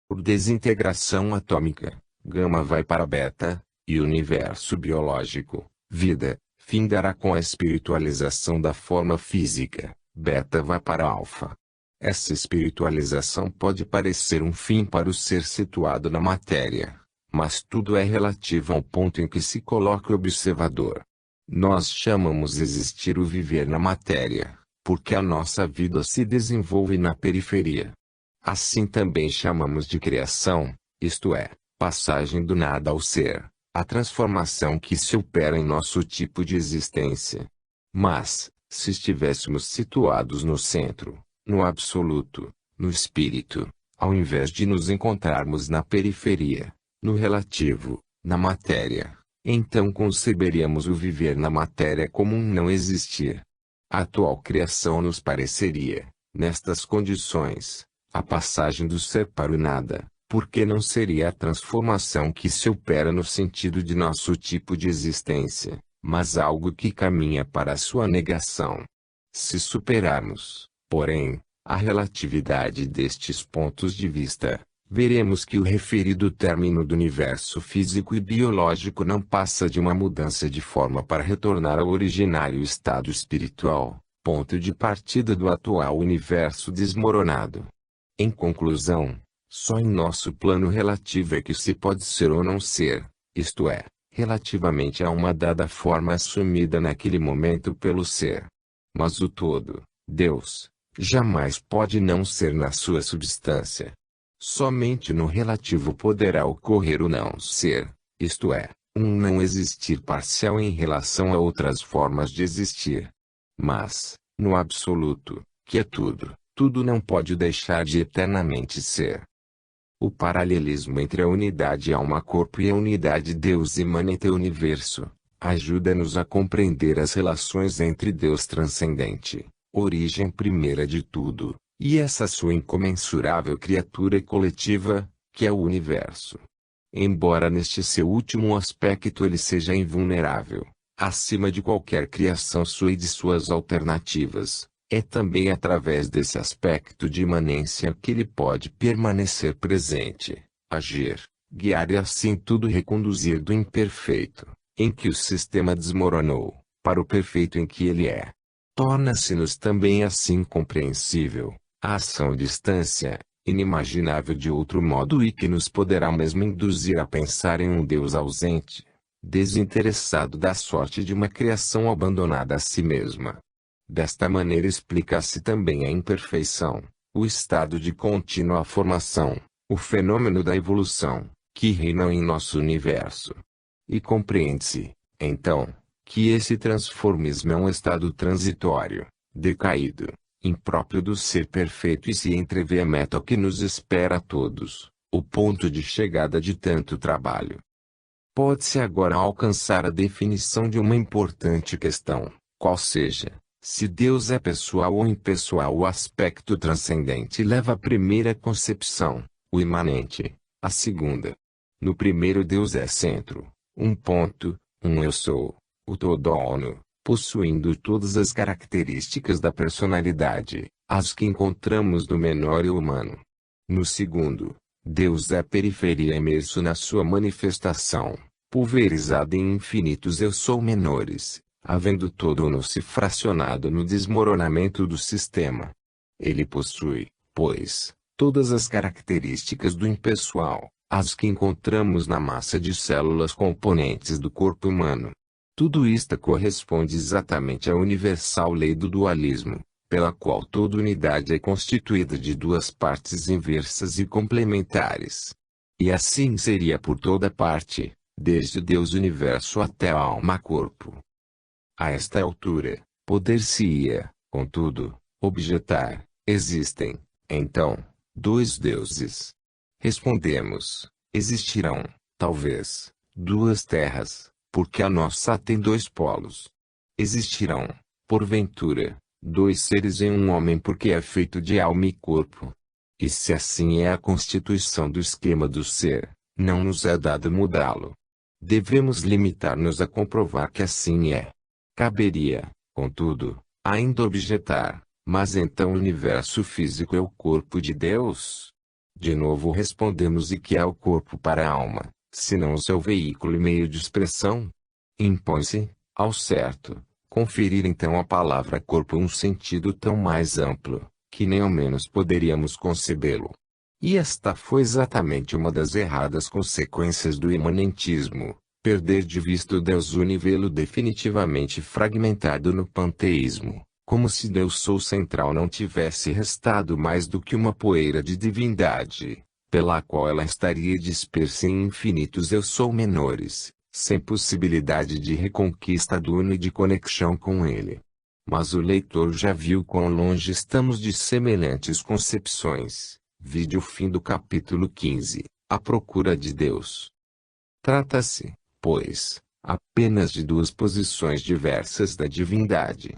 Por desintegração atômica, gama vai para beta, e o universo biológico, vida, findará com a espiritualização da forma física, beta vai para alfa. Essa espiritualização pode parecer um fim para o ser situado na matéria, mas tudo é relativo ao ponto em que se coloca o observador. Nós chamamos existir o viver na matéria, porque a nossa vida se desenvolve na periferia. Assim também chamamos de criação, isto é, passagem do nada ao ser, a transformação que se opera em nosso tipo de existência. Mas, se estivéssemos situados no centro, no absoluto, no espírito, ao invés de nos encontrarmos na periferia, no relativo, na matéria, então conceberíamos o viver na matéria como um não existir. A atual criação nos pareceria, nestas condições, a passagem do ser para o nada, porque não seria a transformação que se opera no sentido de nosso tipo de existência, mas algo que caminha para a sua negação. Se superarmos, porém, a relatividade destes pontos de vista, veremos que o referido término do universo físico e biológico não passa de uma mudança de forma para retornar ao originário estado espiritual, ponto de partida do atual universo desmoronado. Em conclusão, só em nosso plano relativo é que se pode ser ou não ser, isto é, relativamente a uma dada forma assumida naquele momento pelo ser. Mas o todo, Deus, jamais pode não ser na sua substância. Somente no relativo poderá ocorrer o não ser, isto é, um não existir parcial em relação a outras formas de existir. Mas, no absoluto, que é tudo, tudo não pode deixar de eternamente ser. O paralelismo entre a unidade alma-corpo e a unidade Deus imanente universo, ajuda-nos a compreender as relações entre Deus transcendente, origem primeira de tudo, e essa sua incomensurável criatura coletiva, que é o universo. Embora neste seu último aspecto ele seja invulnerável, acima de qualquer criação sua e de suas alternativas, é também através desse aspecto de imanência que ele pode permanecer presente, agir, guiar e assim tudo reconduzir do imperfeito, em que o sistema desmoronou, para o perfeito em que ele é. Torna-se-nos também assim compreensível a ação distância, inimaginável de outro modo e que nos poderá mesmo induzir a pensar em um Deus ausente, desinteressado da sorte de uma criação abandonada a si mesma. Desta maneira explica-se também a imperfeição, o estado de contínua formação, o fenômeno da evolução, que reinam em nosso universo. E compreende-se, então, que esse transformismo é um estado transitório, decaído, impróprio do ser perfeito e se entrevê a meta que nos espera a todos, o ponto de chegada de tanto trabalho. Pode-se agora alcançar a definição de uma importante questão, qual seja, se Deus é pessoal ou impessoal. O aspecto transcendente leva à primeira concepção, o imanente, a segunda. No primeiro Deus é centro, um ponto, um eu sou, o todo-ono, possuindo todas as características da personalidade, as que encontramos no menor eu humano. No segundo, Deus é periferia imerso na sua manifestação, pulverizado em infinitos eu sou menores, havendo todo ono se fracionado no desmoronamento do sistema. Ele possui, pois, todas as características do impessoal, as que encontramos na massa de células componentes do corpo humano. Tudo isto corresponde exatamente à universal lei do dualismo, pela qual toda unidade é constituída de duas partes inversas e complementares. E assim seria por toda parte, desde Deus universo até a alma-corpo. A esta altura, poder-se-ia, contudo, objetar: existem, então, dois deuses. Respondemos: existirão, talvez, duas terras, porque a nossa tem dois polos. Existirão, porventura, dois seres em um homem porque é feito de alma e corpo. E se assim é a constituição do esquema do ser, não nos é dado mudá-lo. Devemos limitar-nos a comprovar que assim é. Caberia, contudo, ainda objetar: mas então o universo físico é o corpo de Deus? De novo respondemos: e que é o corpo para a alma, senão o seu veículo e meio de expressão? Impõe-se, ao certo, conferir então à palavra corpo um sentido tão mais amplo, que nem ao menos poderíamos concebê-lo. E esta foi exatamente uma das erradas consequências do imanentismo, perder de vista o Deus uno e vê-lo definitivamente fragmentado no panteísmo, como se Deus Sou central não tivesse restado mais do que uma poeira de divindade, pela qual ela estaria dispersa em infinitos Eu Sou menores, sem possibilidade de reconquista do uno e de conexão com ele. Mas o leitor já viu quão longe estamos de semelhantes concepções. Vide o fim do capítulo 15, A Procura de Deus. Trata-se, pois, apenas de duas posições diversas da divindade.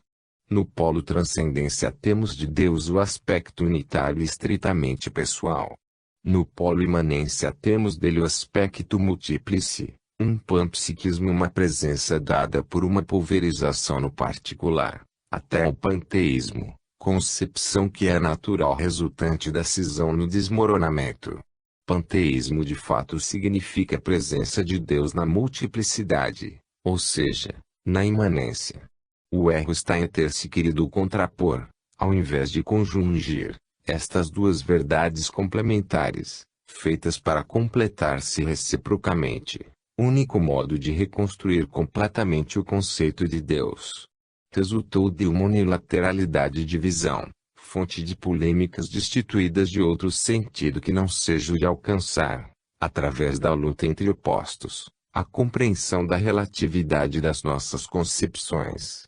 No polo transcendência temos de Deus o aspecto unitário e estritamente pessoal. No polo imanência temos dele o aspecto multíplice, um panpsiquismo e uma presença dada por uma pulverização no particular, até o panteísmo, concepção que é natural resultante da cisão no desmoronamento. Panteísmo de fato significa presença de Deus na multiplicidade, ou seja, na imanência. O erro está em ter se querido contrapor, ao invés de conjungir, estas duas verdades complementares, feitas para completar-se reciprocamente, único modo de reconstruir completamente o conceito de Deus. Resultou de uma unilateralidade de visão, fonte de polêmicas destituídas de outro sentido que não seja o de alcançar, através da luta entre opostos, a compreensão da relatividade das nossas concepções.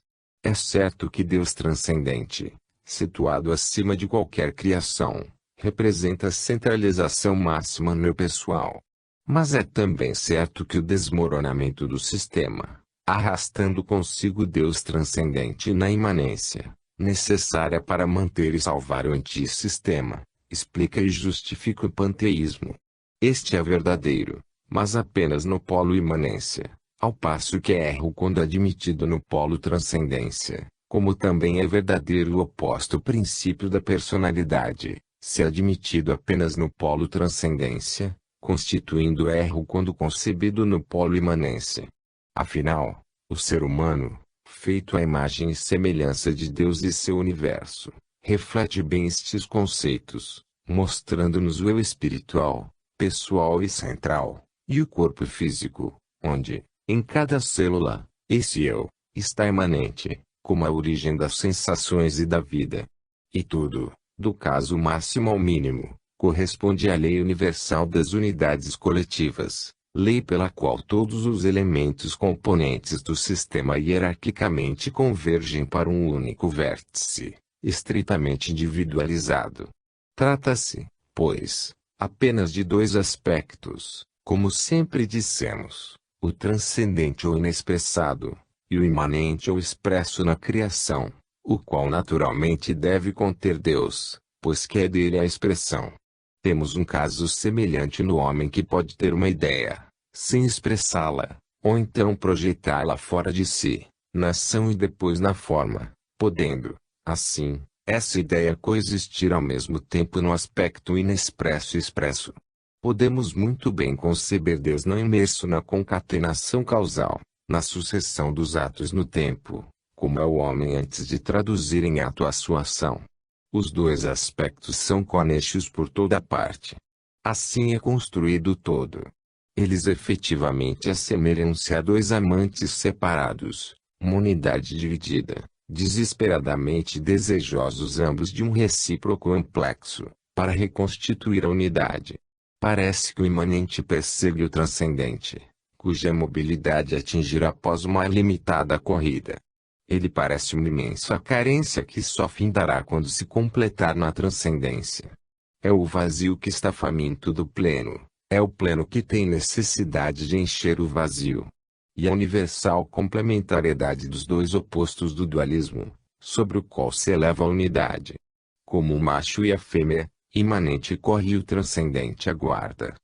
É certo que Deus transcendente, situado acima de qualquer criação, representa a centralização máxima no eu pessoal. Mas é também certo que o desmoronamento do sistema, arrastando consigo Deus transcendente na imanência, necessária para manter e salvar o antissistema, explica e justifica o panteísmo. Este é verdadeiro, mas apenas no polo imanência, ao passo que é erro quando admitido no polo transcendência, como também é verdadeiro o oposto princípio da personalidade, se admitido apenas no polo transcendência, constituindo erro quando concebido no polo imanência. Afinal, o ser humano, feito à imagem e semelhança de Deus e seu universo, reflete bem estes conceitos, mostrando-nos o eu espiritual, pessoal e central, e o corpo físico, onde, em cada célula, esse eu, está imanente, como a origem das sensações e da vida. E tudo, do caso máximo ao mínimo, corresponde à lei universal das unidades coletivas, lei pela qual todos os elementos componentes do sistema hierarquicamente convergem para um único vértice, estritamente individualizado. Trata-se, pois, apenas de dois aspectos, como sempre dissemos, o transcendente ou inexpressado, e o imanente ou expresso na criação, o qual naturalmente deve conter Deus, pois que é dele a expressão. Temos um caso semelhante no homem que pode ter uma ideia, sem expressá-la, ou então projetá-la fora de si, na ação e depois na forma, podendo, assim, essa ideia coexistir ao mesmo tempo no aspecto inexpresso e expresso. Podemos muito bem conceber Deus não imerso na concatenação causal, na sucessão dos atos no tempo, como é o homem antes de traduzir em ato a sua ação. Os dois aspectos são conexos por toda parte. Assim é construído o todo. Eles efetivamente assemelham-se a dois amantes separados, uma unidade dividida, desesperadamente desejosos ambos de um recíproco amplexo, para reconstituir a unidade. Parece que o imanente persegue o transcendente, cuja mobilidade atingirá após uma limitada corrida. Ele parece uma imensa carência que só findará quando se completar na transcendência. É o vazio que está faminto do pleno, é o pleno que tem necessidade de encher o vazio. E a universal complementariedade dos dois opostos do dualismo, sobre o qual se eleva a unidade. Como o macho e a fêmea, imanente corre e o transcendente aguarda.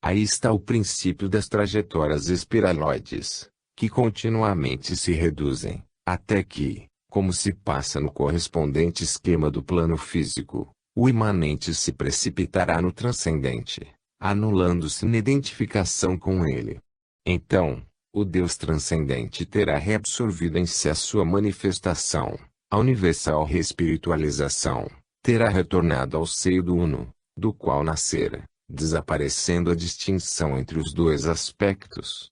Aí está o princípio das trajetórias espiraloides, que continuamente se reduzem, até que, como se passa no correspondente esquema do plano físico, O imanente se precipitará no transcendente, anulando-se na identificação com ele. Então, o Deus transcendente terá reabsorvido em si a sua manifestação, a universal reespiritualização, terá retornado ao seio do Uno, do qual nascera, desaparecendo a distinção entre os dois aspectos.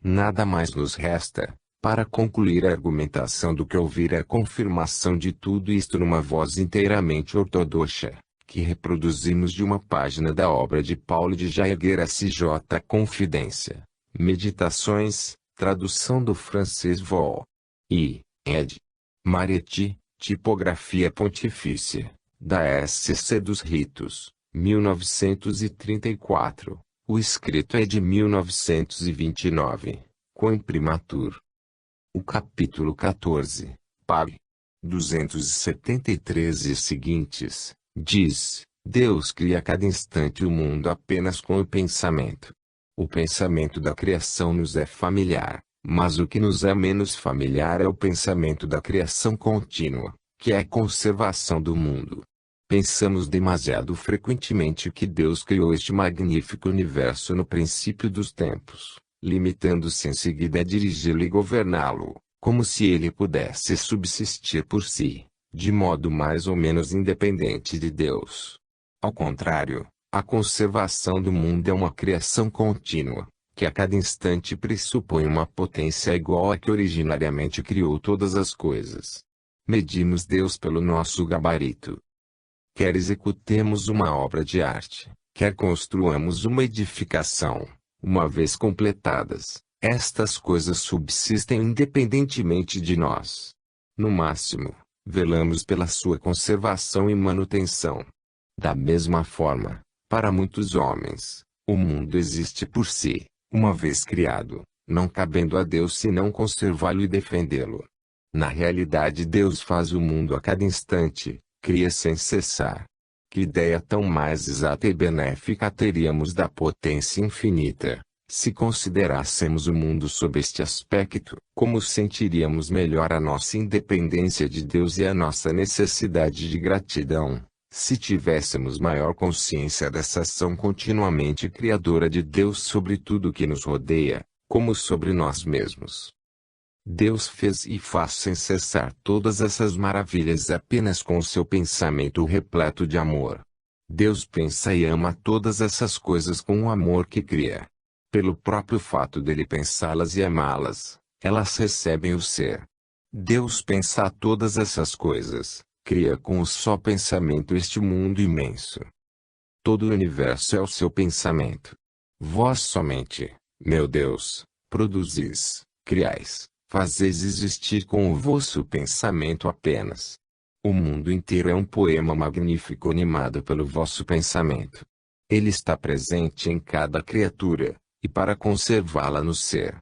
Nada mais nos resta, para concluir a argumentação, do que ouvir a confirmação de tudo isto numa voz inteiramente ortodoxa, que reproduzimos de uma página da obra de Paulo de Jaeger S.J. Confidência. Meditações, tradução do francês Vol. I. ed. Marietti, Tipografia Pontifícia, da SCC dos Ritos, 1934. O escrito é de 1929, com imprimatur. O capítulo 14, pag. 273 e seguintes, diz: Deus cria a cada instante o mundo apenas com o pensamento. O pensamento da criação nos é familiar, mas o que nos é menos familiar é o pensamento da criação contínua, que é a conservação do mundo. Pensamos demasiado frequentemente que Deus criou este magnífico universo no princípio dos tempos, limitando-se em seguida a dirigi-lo e governá-lo, como se ele pudesse subsistir por si, de modo mais ou menos independente de Deus. Ao contrário, a conservação do mundo é uma criação contínua, que a cada instante pressupõe uma potência igual à que originariamente criou todas as coisas. Medimos Deus pelo nosso gabarito. Quer executemos uma obra de arte, quer construamos uma edificação, uma vez completadas, estas coisas subsistem independentemente de nós. No máximo, velamos pela sua conservação e manutenção. Da mesma forma, para muitos homens, o mundo existe por si, uma vez criado, não cabendo a Deus senão conservá-lo e defendê-lo. Na realidade, Deus faz o mundo a cada instante, cria sem cessar. Que ideia tão mais exata e benéfica teríamos da potência infinita, se considerássemos o mundo sob este aspecto? Como sentiríamos melhor a nossa independência de Deus e a nossa necessidade de gratidão, se tivéssemos maior consciência dessa ação continuamente criadora de Deus sobre tudo o que nos rodeia, como sobre nós mesmos. Deus fez e faz sem cessar todas essas maravilhas apenas com o seu pensamento repleto de amor. Deus pensa e ama todas essas coisas com o amor que cria. Pelo próprio fato dele pensá-las e amá-las, elas recebem o ser. Deus pensa todas essas coisas, cria com o só pensamento este mundo imenso. Todo o universo é o seu pensamento. Vós somente, meu Deus, produzis, criais, fazeis existir com o vosso pensamento apenas. O mundo inteiro é um poema magnífico animado pelo vosso pensamento. Ele está presente em cada criatura, e para conservá-la no ser.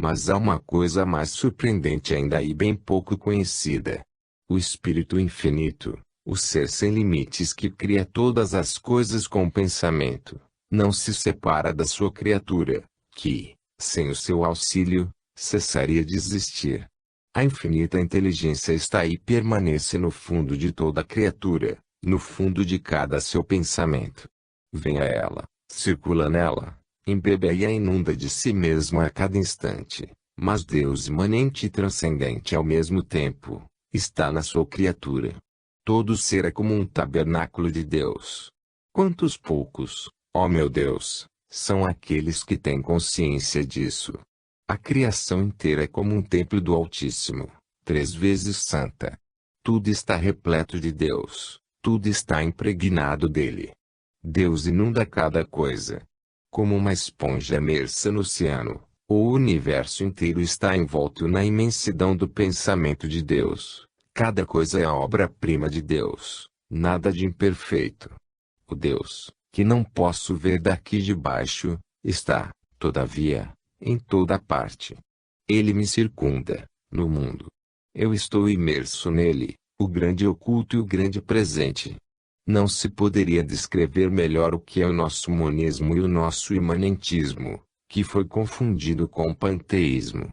Mas há uma coisa mais surpreendente ainda e bem pouco conhecida. O Espírito Infinito, o Ser sem limites que cria todas as coisas com o pensamento, não se separa da sua criatura, que, sem o seu auxílio, cessaria de existir. A infinita inteligência está aí e permanece no fundo de toda criatura, no fundo de cada seu pensamento. Vem a ela, circula nela, embebe e a inunda de si mesma a cada instante, mas Deus imanente e transcendente ao mesmo tempo, está na sua criatura. Todo ser é como um tabernáculo de Deus. Quantos poucos, ó meu Deus, são aqueles que têm consciência disso? A criação inteira é como um templo do Altíssimo, 3 vezes santa. Tudo está repleto de Deus, tudo está impregnado dele. Deus inunda cada coisa. Como uma esponja imersa no oceano, o universo inteiro está envolto na imensidão do pensamento de Deus. Cada coisa é a obra-prima de Deus, nada de imperfeito. O Deus, que não posso ver daqui de baixo, está, todavia, em toda parte. Ele me circunda, no mundo. Eu estou imerso nele, o grande oculto e o grande presente. Não se poderia descrever melhor o que é o nosso monismo e o nosso imanentismo, que foi confundido com o panteísmo.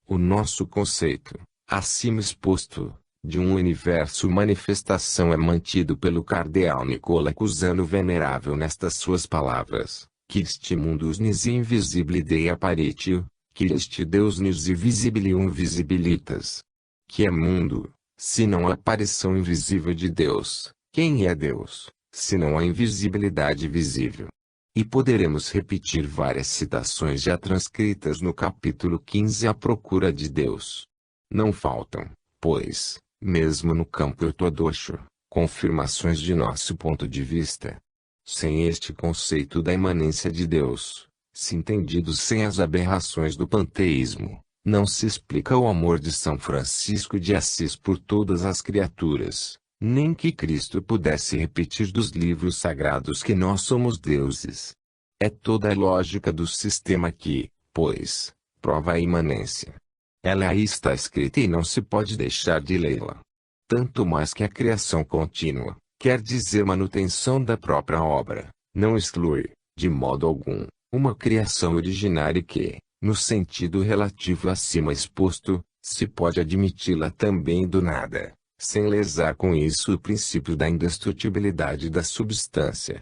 O nosso conceito, acima exposto, de um universo manifestação é mantido pelo cardeal Nicola Cusano Venerável nestas suas palavras, que este mundus nis invisibile Dei apparitio, que este Deus nis invisibilium visibilitas. Que é mundo, se não a aparição invisível de Deus? Quem é Deus, se não a invisibilidade visível? E poderemos repetir várias citações já transcritas no capítulo 15 A Procura de Deus. Não faltam, pois, mesmo no campo ortodoxo, confirmações de nosso ponto de vista. Sem este conceito da imanência de Deus, se entendido sem as aberrações do panteísmo, não se explica o amor de São Francisco de Assis por todas as criaturas, nem que Cristo pudesse repetir dos livros sagrados que nós somos deuses. É toda a lógica do sistema que, pois, prova a imanência. Ela aí está escrita e não se pode deixar de lê-la. Tanto mais que a criação contínua, quer dizer manutenção da própria obra, não exclui, de modo algum, uma criação originária que, no sentido relativo acima exposto, se pode admiti-la também do nada, sem lesar com isso o princípio da indestrutibilidade da substância.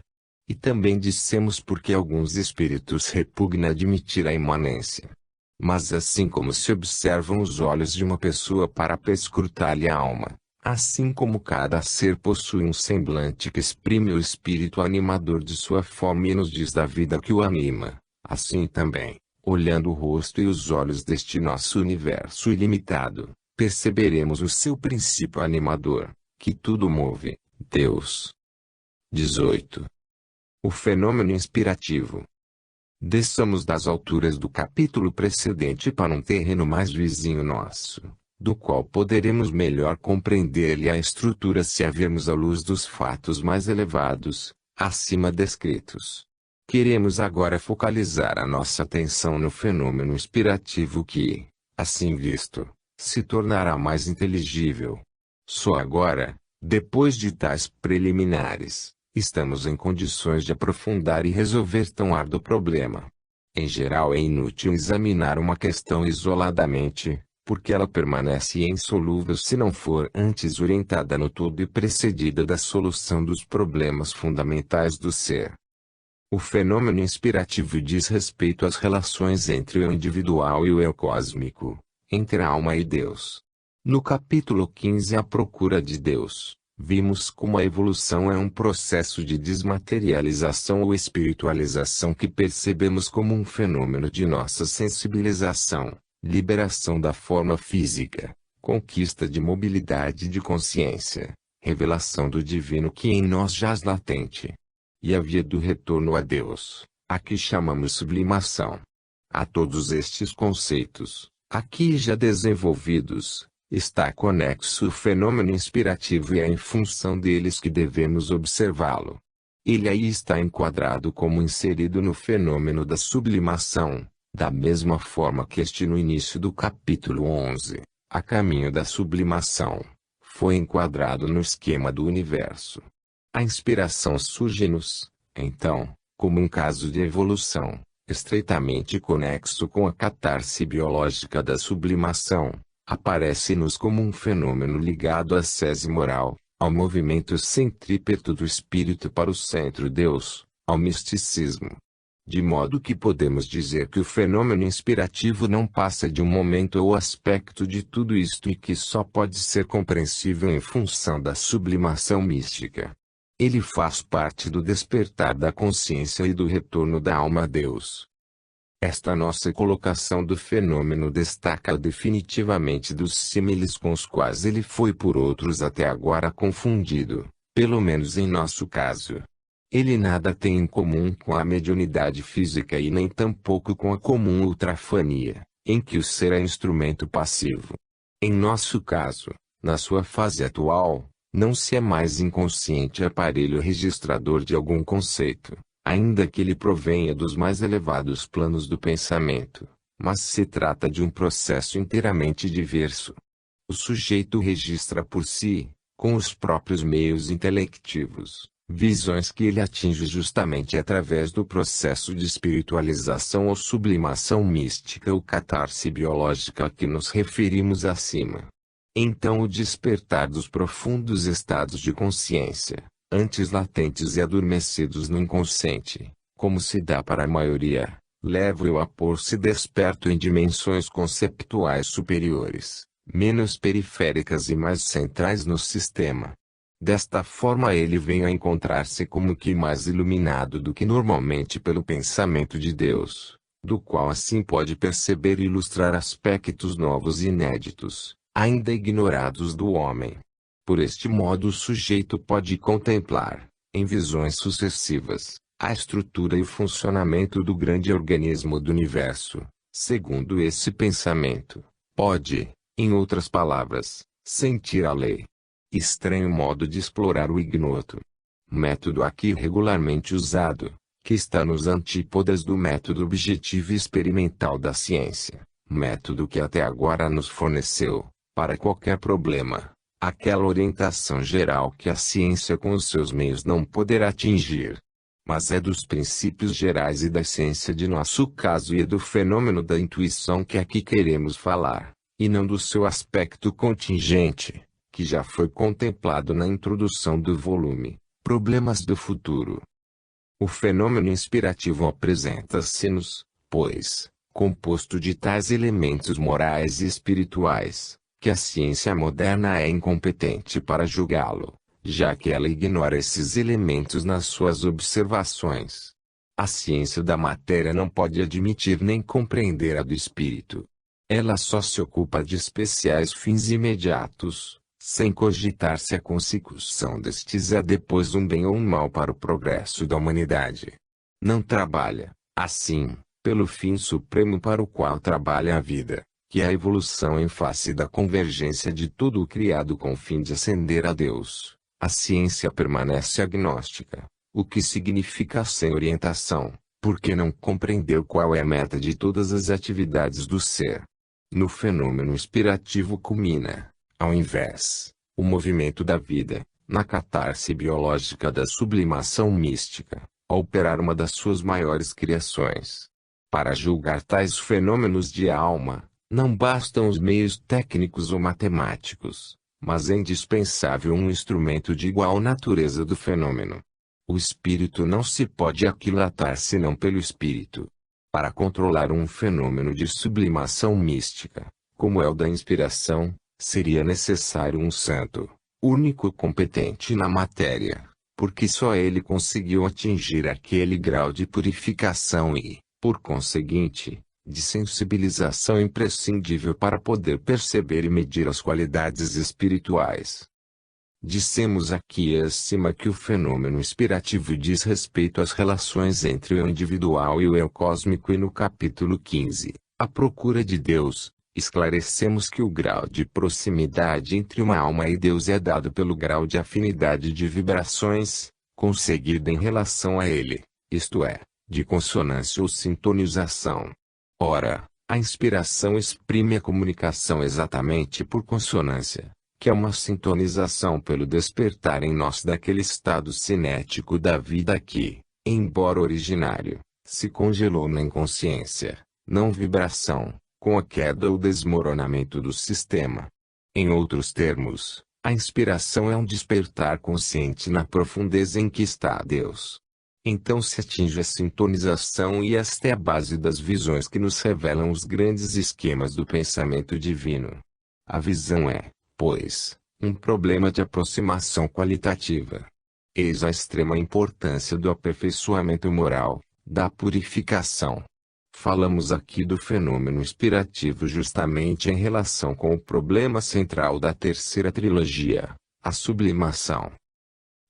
E também dissemos porque alguns espíritos repugnam admitir a imanência. Mas assim como se observam os olhos de uma pessoa para perscrutar-lhe a alma, assim como cada ser possui um semblante que exprime o espírito animador de sua forma e nos diz da vida que o anima, assim também, olhando o rosto e os olhos deste nosso universo ilimitado, perceberemos o seu princípio animador, que tudo move, Deus. 18. O fenômeno inspirativo. Desçamos das alturas do capítulo precedente para um terreno mais vizinho nosso, do qual poderemos melhor compreender-lhe a estrutura se a vermos à luz dos fatos mais elevados, acima descritos. Queremos agora focalizar a nossa atenção no fenômeno inspirativo que, assim visto, se tornará mais inteligível. Só agora, depois de tais preliminares, estamos em condições de aprofundar e resolver tão árduo problema. Em geral é inútil examinar uma questão isoladamente, porque ela permanece insolúvel se não for antes orientada no todo e precedida da solução dos problemas fundamentais do ser. O fenômeno inspirativo diz respeito às relações entre o individual e o eu cósmico, entre a alma e Deus. No capítulo 15 A Procura de Deus, vimos como a evolução é um processo de desmaterialização ou espiritualização que percebemos como um fenômeno de nossa sensibilização, liberação da forma física, conquista de mobilidade de consciência, revelação do divino que em nós jaz latente. E a via do retorno a Deus, a que chamamos sublimação. A todos estes conceitos, aqui já desenvolvidos, está conexo o fenômeno inspirativo e é em função deles que devemos observá-lo. Ele aí está enquadrado como inserido no fenômeno da sublimação, da mesma forma que este no início do capítulo 11, a caminho da sublimação, foi enquadrado no esquema do universo. A inspiração surge-nos, então, como um caso de evolução, estreitamente conexo com a catarse biológica da sublimação, aparece-nos como um fenômeno ligado à sese moral, ao movimento centrípeto do espírito para o centro Deus, ao misticismo. De modo que podemos dizer que o fenômeno inspirativo não passa de um momento ou aspecto de tudo isto e que só pode ser compreensível em função da sublimação mística. Ele faz parte do despertar da consciência e do retorno da alma a Deus. Esta nossa colocação do fenômeno destaca definitivamente dos símiles com os quais ele foi por outros até agora confundido, pelo menos em nosso caso. Ele nada tem em comum com a mediunidade física e nem tampouco com a comum ultrafania, em que o ser é instrumento passivo. Em nosso caso, na sua fase atual, não se é mais inconsciente aparelho registrador de algum conceito, ainda que ele provenha dos mais elevados planos do pensamento, mas se trata de um processo inteiramente diverso. O sujeito registra por si, com os próprios meios intelectivos, visões que ele atinge justamente através do processo de espiritualização ou sublimação mística ou catarse biológica a que nos referimos acima. Então o despertar dos profundos estados de consciência, antes latentes e adormecidos no inconsciente, como se dá para a maioria, leva-o a pôr-se desperto em dimensões conceptuais superiores, menos periféricas e mais centrais no sistema. Desta forma ele vem a encontrar-se como que mais iluminado do que normalmente pelo pensamento de Deus, do qual assim pode perceber e ilustrar aspectos novos e inéditos, ainda ignorados do homem. Por este modo o sujeito pode contemplar, em visões sucessivas, a estrutura e o funcionamento do grande organismo do universo. Segundo esse pensamento, pode, em outras palavras, sentir a lei. Estranho modo de explorar o ignoto. Método aqui regularmente usado, que está nos antípodas do método objetivo e experimental da ciência, método que até agora nos forneceu, para qualquer problema, aquela orientação geral que a ciência com os seus meios não poderá atingir. Mas é dos princípios gerais e da essência de nosso caso e é do fenômeno da intuição que aqui queremos falar, e não do seu aspecto contingente, que já foi contemplado na introdução do volume, Problemas do Futuro. O fenômeno inspirativo apresenta-se-nos, pois, composto de tais elementos morais e espirituais, que a ciência moderna é incompetente para julgá-lo, já que ela ignora esses elementos nas suas observações. A ciência da matéria não pode admitir nem compreender a do espírito. Ela só se ocupa de especiais fins imediatos, sem cogitar se a consecução destes é depois um bem ou um mal para o progresso da humanidade. Não trabalha, assim, pelo fim supremo para o qual trabalha a vida, que é a evolução em face da convergência de tudo o criado com o fim de ascender a Deus. A ciência permanece agnóstica, o que significa sem orientação, porque não compreendeu qual é a meta de todas as atividades do ser. No fenômeno inspirativo culmina, ao invés, o movimento da vida, na catarse biológica da sublimação mística, a operar uma das suas maiores criações. Para julgar tais fenômenos de alma, não bastam os meios técnicos ou matemáticos, mas é indispensável um instrumento de igual natureza do fenômeno. O espírito não se pode aquilatar senão pelo espírito. Para controlar um fenômeno de sublimação mística, como é o da inspiração, seria necessário um santo, único competente na matéria, porque só ele conseguiu atingir aquele grau de purificação e, por conseguinte, de sensibilização imprescindível para poder perceber e medir as qualidades espirituais. Dissemos aqui acima que o fenômeno inspirativo diz respeito às relações entre o individual e o eu cósmico e no capítulo 15, A Procura de Deus, esclarecemos que o grau de proximidade entre uma alma e Deus é dado pelo grau de afinidade de vibrações, conseguida em relação a ele, isto é, de consonância ou sintonização. Ora, a inspiração exprime a comunicação exatamente por consonância, que é uma sintonização pelo despertar em nós daquele estado cinético da vida que, embora originário, se congelou na inconsciência, não vibração, com a queda ou desmoronamento do sistema. Em outros termos, a inspiração é um despertar consciente na profundeza em que está Deus. Então se atinge a sintonização e esta é a base das visões que nos revelam os grandes esquemas do pensamento divino. A visão é, pois, um problema de aproximação qualitativa. Eis a extrema importância do aperfeiçoamento moral, da purificação. Falamos aqui do fenômeno inspirativo justamente em relação com o problema central da terceira trilogia, a sublimação.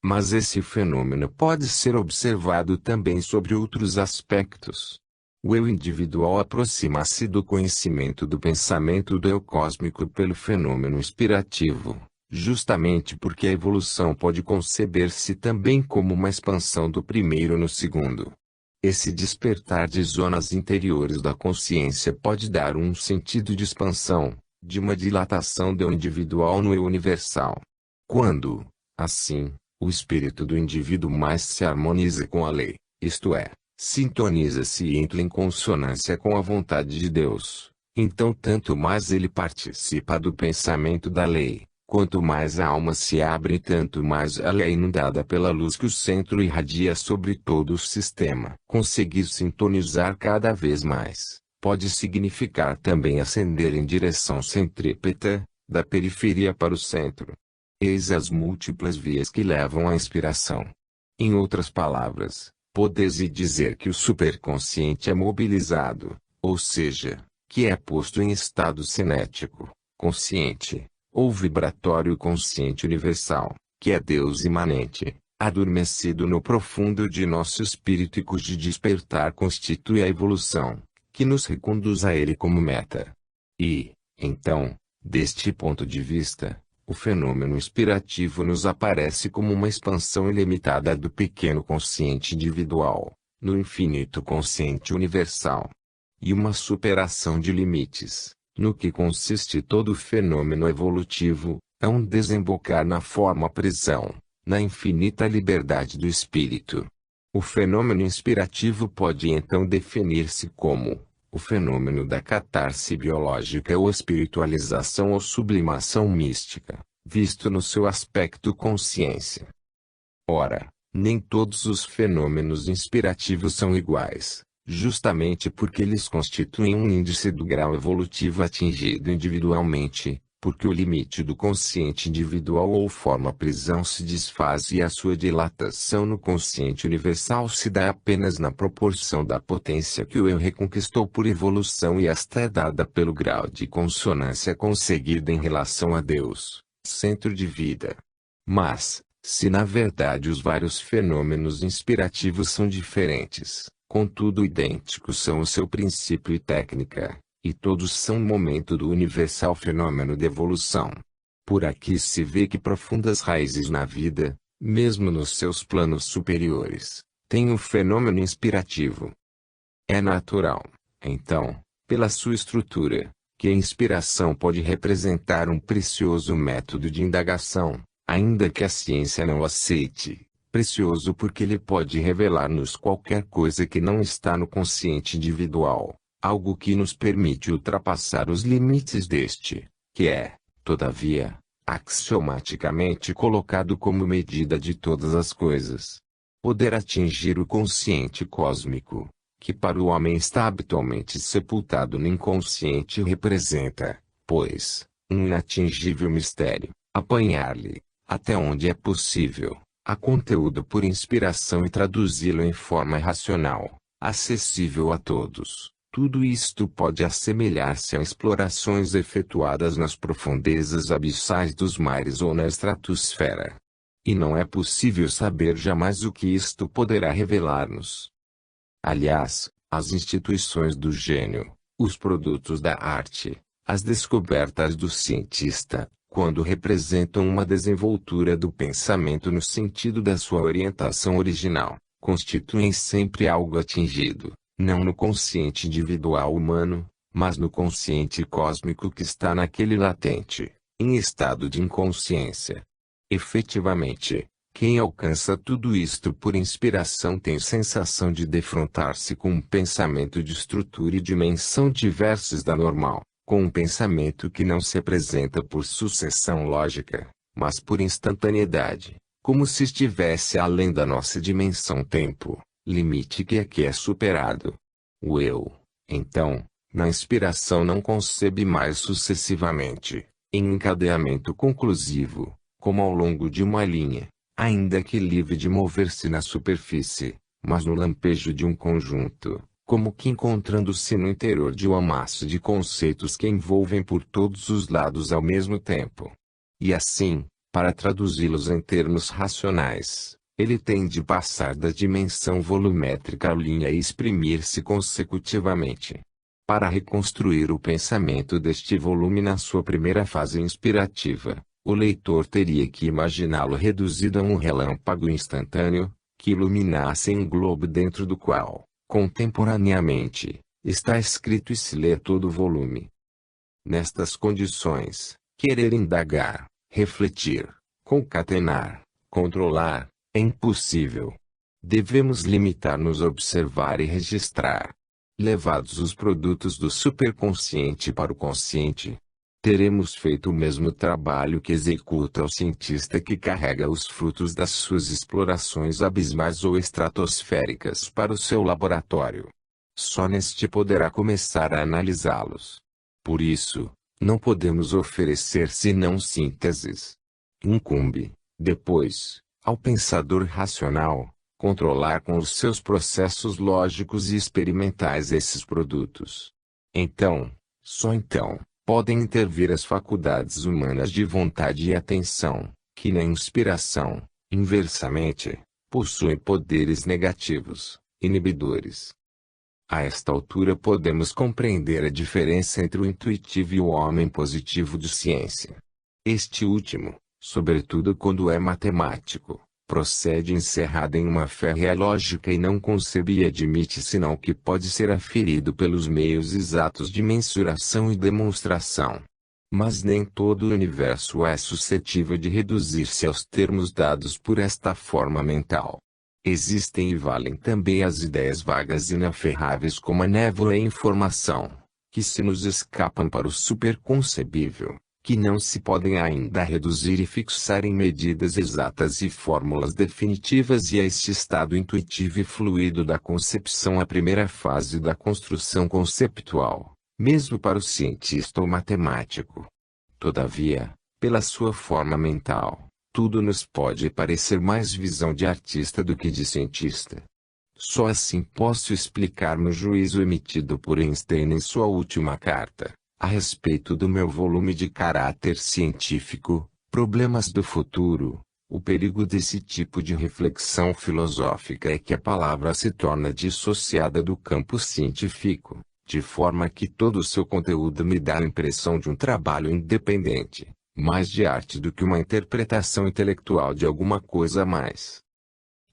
Mas esse fenômeno pode ser observado também sobre outros aspectos. O eu individual aproxima-se do conhecimento do pensamento do eu cósmico pelo fenômeno inspirativo, justamente porque a evolução pode conceber-se também como uma expansão do primeiro no segundo. Esse despertar de zonas interiores da consciência pode dar um sentido de expansão, de uma dilatação do eu individual no eu universal. Quando, assim, o espírito do indivíduo mais se harmoniza com a lei, isto é, sintoniza-se e entra em consonância com a vontade de Deus, Então tanto mais ele participa do pensamento da lei. Quanto mais a alma se abre, tanto mais ela é inundada pela luz que o centro irradia sobre todo o sistema. Conseguir sintonizar cada vez mais, pode significar também ascender em direção centrípeta, da periferia para o centro. Eis as múltiplas vias que levam à inspiração. Em outras palavras, podes dizer que o superconsciente é mobilizado, ou seja, que é posto em estado cinético, consciente, ou vibratório consciente universal, que é Deus imanente, adormecido no profundo de nosso espírito e cujo despertar constitui a evolução, que nos reconduz a ele como meta. E, então, deste ponto de vista, o fenômeno inspirativo nos aparece como uma expansão ilimitada do pequeno consciente individual, no infinito consciente universal. E uma superação de limites, no que consiste todo o fenômeno evolutivo, é um desembocar na forma prisão, na infinita liberdade do espírito. O fenômeno inspirativo pode então definir-se como o fenômeno da catarse biológica ou espiritualização ou sublimação mística, visto no seu aspecto consciência. Ora, nem todos os fenômenos inspirativos são iguais, justamente porque eles constituem um índice do grau evolutivo atingido individualmente, porque o limite do consciente individual ou forma prisão se desfaz e a sua dilatação no consciente universal se dá apenas na proporção da potência que o eu reconquistou por evolução, e esta é dada pelo grau de consonância conseguido em relação a Deus, centro de vida. Mas, se na verdade os vários fenômenos inspirativos são diferentes, contudo idênticos são o seu princípio e técnica, e todos são momento do universal fenômeno de evolução. Por aqui se vê que profundas raízes na vida, mesmo nos seus planos superiores, tem o fenômeno inspirativo. É natural, então, pela sua estrutura, que a inspiração pode representar um precioso método de indagação, ainda que a ciência não aceite. Precioso porque ele pode revelar-nos qualquer coisa que não está no consciente individual, algo que nos permite ultrapassar os limites deste, que é, todavia, axiomaticamente colocado como medida de todas as coisas. Poder atingir o consciente cósmico, que para o homem está habitualmente sepultado no inconsciente, representa, pois, um inatingível mistério. Apanhar-lhe, até onde é possível, a conteúdo por inspiração e traduzi-lo em forma racional, acessível a todos. Tudo isto pode assemelhar-se a explorações efetuadas nas profundezas abissais dos mares ou na estratosfera. E não é possível saber jamais o que isto poderá revelar-nos. Aliás, as instituições do gênio, os produtos da arte, as descobertas do cientista, quando representam uma desenvoltura do pensamento no sentido da sua orientação original, constituem sempre algo atingido, não no consciente individual humano, mas no consciente cósmico que está naquele latente, em estado de inconsciência. Efetivamente, quem alcança tudo isto por inspiração tem sensação de defrontar-se com um pensamento de estrutura e dimensão diversas da normal, com um pensamento que não se apresenta por sucessão lógica, mas por instantaneidade, como se estivesse além da nossa dimensão-tempo, limite que aqui é superado. O eu, então, na inspiração não concebe mais sucessivamente, em encadeamento conclusivo, como ao longo de uma linha, ainda que livre de mover-se na superfície, mas no lampejo de um conjunto, como que encontrando-se no interior de um amasso de conceitos que envolvem por todos os lados ao mesmo tempo. E assim, para traduzi-los em termos racionais, ele tem de passar da dimensão volumétrica à linha e exprimir-se consecutivamente. Para reconstruir o pensamento deste volume na sua primeira fase inspirativa, o leitor teria que imaginá-lo reduzido a um relâmpago instantâneo, que iluminasse um globo dentro do qual, contemporaneamente, está escrito e se lê todo o volume. Nestas condições, querer indagar, refletir, concatenar, controlar, é impossível. Devemos limitar-nos a observar e registrar. levados os produtos do superconsciente para o consciente. Teremos feito o mesmo trabalho que executa o cientista que carrega os frutos das suas explorações abismais ou estratosféricas para o seu laboratório. Só neste poderá começar a analisá-los. Por isso, não podemos oferecer senão sínteses. Incumbe, depois, ao pensador racional, controlar com os seus processos lógicos e experimentais esses produtos. Então, só então, podem intervir as faculdades humanas de vontade e atenção, que na inspiração, inversamente, possuem poderes negativos, inibidores. A esta altura podemos compreender a diferença entre o intuitivo e o homem positivo de ciência. Este último, sobretudo quando é matemático, procede encerrado em uma férrea lógica e não concebe e admite senão o que pode ser aferido pelos meios exatos de mensuração e demonstração. Mas nem todo o universo é suscetível de reduzir-se aos termos dados por esta forma mental. Existem e valem também as ideias vagas e inaferráveis como a névoa e a informação, que se nos escapam para o superconcebível, que não se podem ainda reduzir e fixar em medidas exatas e fórmulas definitivas, e a este estado intuitivo e fluido da concepção, a primeira fase da construção conceptual, mesmo para o cientista ou matemático. Todavia, pela sua forma mental, tudo nos pode parecer mais visão de artista do que de cientista. Só assim posso explicar meu juízo emitido por Einstein em sua última carta, a respeito do meu volume de caráter científico, Problemas do Futuro. O perigo desse tipo de reflexão filosófica é que a palavra se torna dissociada do campo científico, de forma que todo o seu conteúdo me dá a impressão de um trabalho independente, mais de arte do que uma interpretação intelectual de alguma coisa a mais.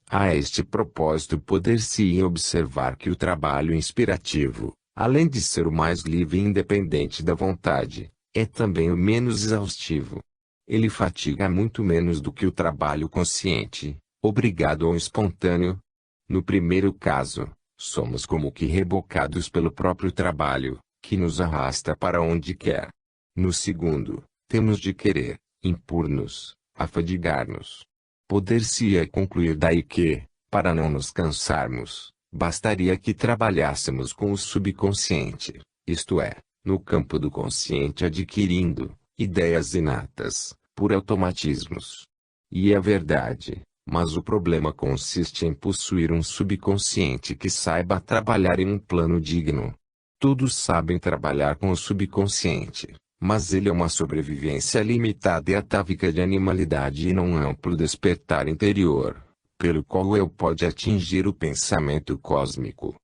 A este propósito poder-se-ia observar que o trabalho inspirativo, além de ser o mais livre e independente da vontade, é também o menos exaustivo. Ele fatiga muito menos do que o trabalho consciente, obrigado ou espontâneo. No primeiro caso, somos como que rebocados pelo próprio trabalho, que nos arrasta para onde quer. No segundo, temos de querer, impor-nos, afadigar-nos. Poder-se-ia concluir daí que, para não nos cansarmos, bastaria que trabalhássemos com o subconsciente, isto é, no campo do consciente, adquirindo ideias inatas, por automatismos. E é verdade, mas o problema consiste em possuir um subconsciente que saiba trabalhar em um plano digno. Todos sabem trabalhar com o subconsciente, mas ele é uma sobrevivência limitada e atávica de animalidade e não amplo despertar interior, pelo qual eu pode atingir o pensamento cósmico.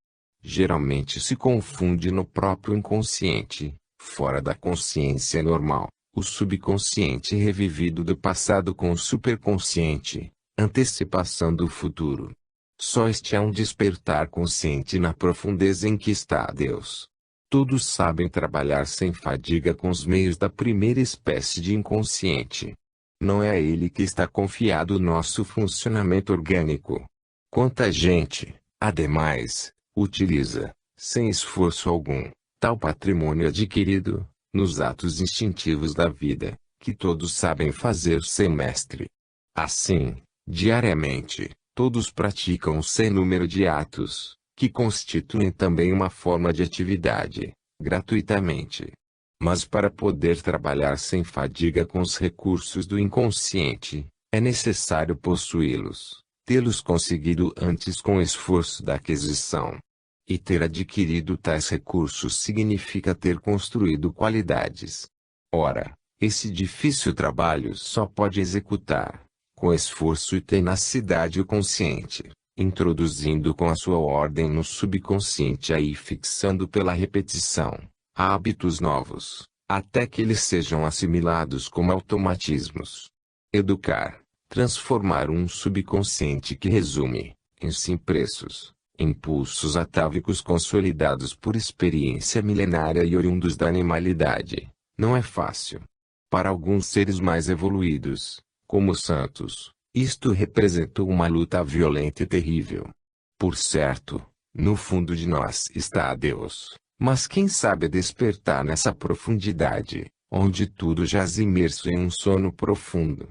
Geralmente se confunde no próprio inconsciente, fora da consciência normal, o subconsciente revivido do passado com o superconsciente, antecipação do futuro. Só este é um despertar consciente na profundeza em que está Deus. Todos sabem trabalhar sem fadiga com os meios da primeira espécie de inconsciente. Não é a ele que está confiado o nosso funcionamento orgânico. Quanta gente, ademais, utiliza, sem esforço algum, tal patrimônio adquirido, nos atos instintivos da vida, que todos sabem fazer sem mestre. Assim, diariamente, todos praticam sem número de atos, que constituem também uma forma de atividade, gratuitamente. Mas para poder trabalhar sem fadiga com os recursos do inconsciente, é necessário possuí-los, tê-los conseguido antes com o esforço da aquisição. E ter adquirido tais recursos significa ter construído qualidades. Ora, esse difícil trabalho só pode executar, com esforço e tenacidade o consciente, introduzindo com a sua ordem no subconsciente e fixando pela repetição hábitos novos, até que eles sejam assimilados como automatismos. Educar, transformar um subconsciente que resume, em si, impressos, impulsos atávicos consolidados por experiência milenária e oriundos da animalidade, não é fácil. Para alguns seres mais evoluídos, como os santos, isto representou uma luta violenta e terrível. Por certo, No fundo de nós está Deus, mas quem sabe despertar nessa profundidade, onde tudo jaz imerso em um sono profundo.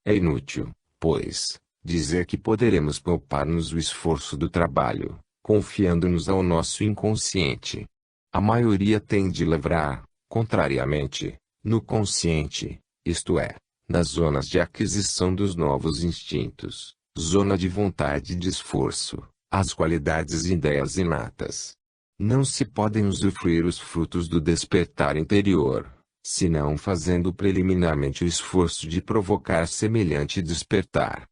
É inútil, pois, dizer que poderemos poupar-nos o esforço do trabalho, confiando-nos ao nosso inconsciente. A maioria tende a lavrar, contrariamente, no consciente, isto é, nas zonas de aquisição dos novos instintos, zona de vontade e de esforço, as qualidades e ideias inatas. Não se podem usufruir os frutos do despertar interior, senão fazendo preliminarmente o esforço de provocar semelhante despertar.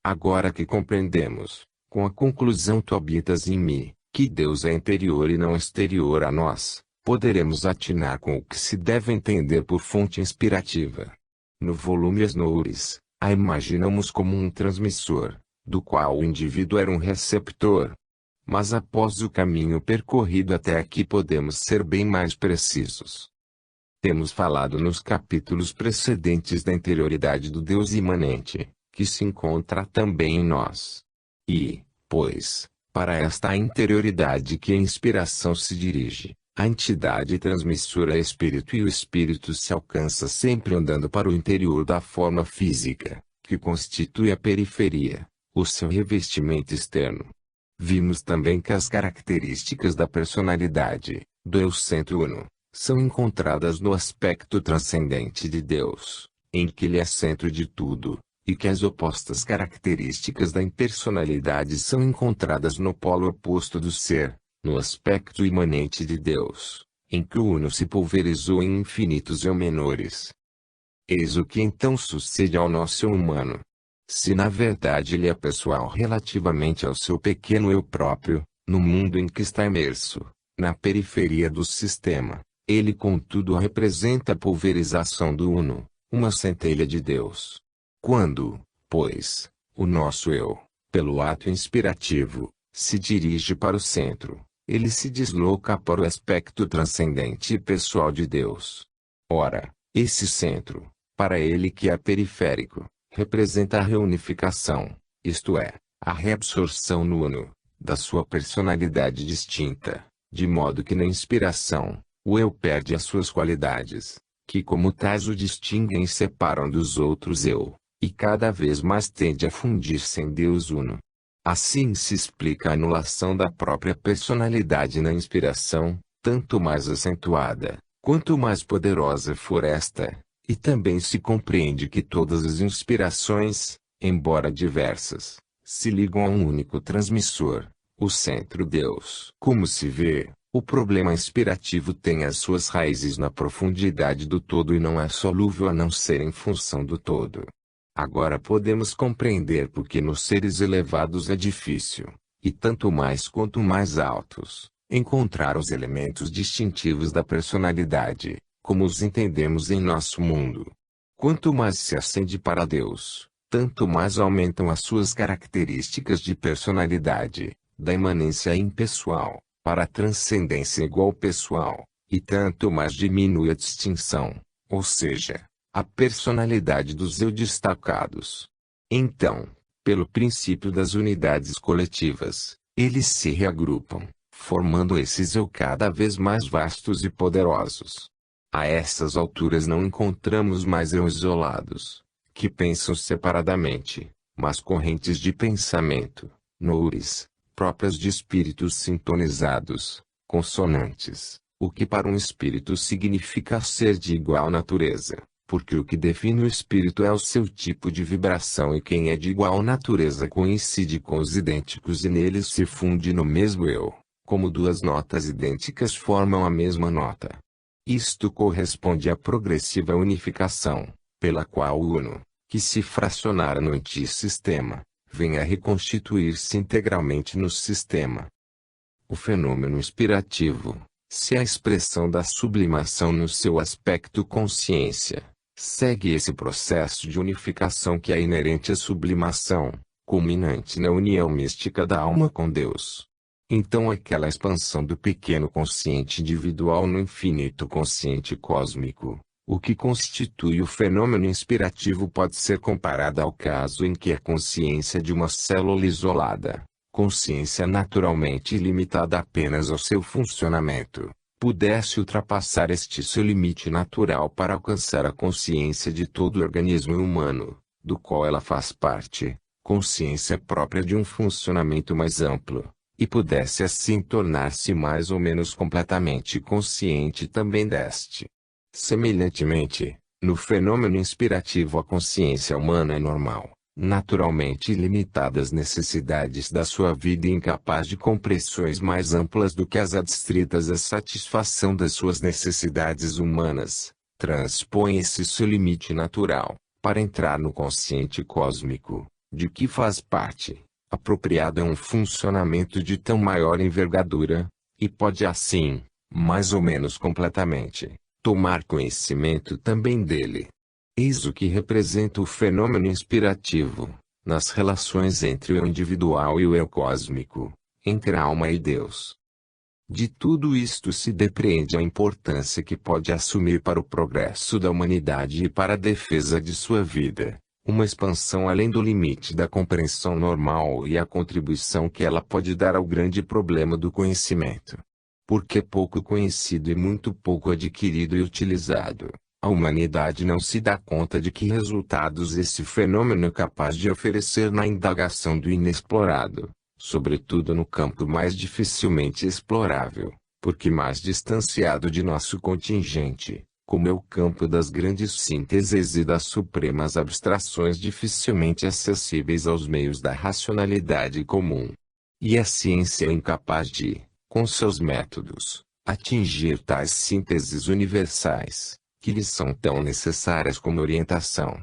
Agora que compreendemos, com a conclusão tu habitas em mim, que Deus é interior e não exterior a nós, poderemos atinar com o que se deve entender por fonte inspirativa. No volume As Noures, a imaginamos como um transmissor, do qual o indivíduo era um receptor. Mas após o caminho percorrido até aqui podemos ser bem mais precisos. Temos falado nos capítulos precedentes da interioridade do Deus imanente, que se encontra também em nós. E, pois, para esta interioridade que a inspiração se dirige, a entidade transmissora é espírito e o espírito se alcança sempre andando para o interior da forma física, que constitui a periferia, o seu revestimento externo. Vimos também que as características da personalidade, do eu centro uno, são encontradas no aspecto transcendente de Deus, em que Ele é centro de tudo, e que as opostas características da impersonalidade são encontradas no polo oposto do ser, no aspecto imanente de Deus, em que o uno se pulverizou em infinitos eu menores. Eis o que então sucede ao nosso eu humano. Se na verdade ele é pessoal relativamente ao seu pequeno eu próprio, no mundo em que está imerso, na periferia do sistema, ele contudo representa a pulverização do uno, uma centelha de Deus. Quando, pois, o nosso eu, pelo ato inspirativo, se dirige para o centro, ele se desloca para o aspecto transcendente e pessoal de Deus. Ora, esse centro, para ele que é periférico, representa a reunificação, isto é, a reabsorção no uno, da sua personalidade distinta, de modo que na inspiração, o eu perde as suas qualidades, que como tais o distinguem e separam dos outros eu, e cada vez mais tende a fundir-se em Deus uno. Assim se explica a anulação da própria personalidade na inspiração, tanto mais acentuada, quanto mais poderosa for esta, e também se compreende que todas as inspirações, embora diversas, se ligam a um único transmissor, o centro Deus. Como se vê, o problema inspirativo tem as suas raízes na profundidade do todo e não é solúvel a não ser em função do todo. Agora podemos compreender por que nos seres elevados é difícil, e tanto mais quanto mais altos, encontrar os elementos distintivos da personalidade, como os entendemos em nosso mundo. Quanto mais se ascende para Deus, tanto mais aumentam as suas características de personalidade, da imanência impessoal, para a transcendência igual pessoal, e tanto mais diminui a distinção, ou seja, a personalidade dos eu destacados. Então, pelo princípio das unidades coletivas, eles se reagrupam, formando esses eu cada vez mais vastos e poderosos. A essas alturas não encontramos mais eu isolados, que pensam separadamente, mas correntes de pensamento, noures, próprias de espíritos sintonizados, consonantes, o que para um espírito significa ser de igual natureza. Porque o que define o espírito é o seu tipo de vibração e quem é de igual natureza coincide com os idênticos e neles se funde no mesmo eu, como duas notas idênticas formam a mesma nota. Isto corresponde à progressiva unificação, pela qual o uno, que se fracionara no antissistema, vem a reconstituir-se integralmente no sistema. O fenômeno inspirativo, se a expressão da sublimação no seu aspecto consciência, segue esse processo de unificação que é inerente à sublimação, culminante na união mística da alma com Deus. Então aquela expansão do pequeno consciente individual no infinito consciente cósmico, o que constitui o fenômeno inspirativo pode ser comparado ao caso em que a consciência de uma célula isolada, consciência naturalmente limitada apenas ao seu funcionamento, pudesse ultrapassar este seu limite natural para alcançar a consciência de todo o organismo humano, do qual ela faz parte, consciência própria de um funcionamento mais amplo, e pudesse assim tornar-se mais ou menos completamente consciente também deste. Semelhantemente, no fenômeno inspirativo a consciência humana é normal, naturalmente limitada às necessidades da sua vida e incapaz de compreensões mais amplas do que as adstritas à satisfação das suas necessidades humanas, transpõe esse seu limite natural, para entrar no consciente cósmico, de que faz parte, apropriado a um funcionamento de tão maior envergadura, e pode assim, mais ou menos completamente, tomar conhecimento também dele. Eis o que representa o fenômeno inspirativo, nas relações entre o individual e o eu cósmico, entre a alma e Deus. De tudo isto se depreende a importância que pode assumir para o progresso da humanidade e para a defesa de sua vida, uma expansão além do limite da compreensão normal e a contribuição que ela pode dar ao grande problema do conhecimento. Porque pouco conhecido e muito pouco adquirido e utilizado, a humanidade não se dá conta de que resultados esse fenômeno é capaz de oferecer na indagação do inexplorado, sobretudo no campo mais dificilmente explorável, porque mais distanciado de nosso contingente, como é o campo das grandes sínteses e das supremas abstrações dificilmente acessíveis aos meios da racionalidade comum. E a ciência é incapaz de, com seus métodos, atingir tais sínteses universais, que lhes são tão necessárias como orientação.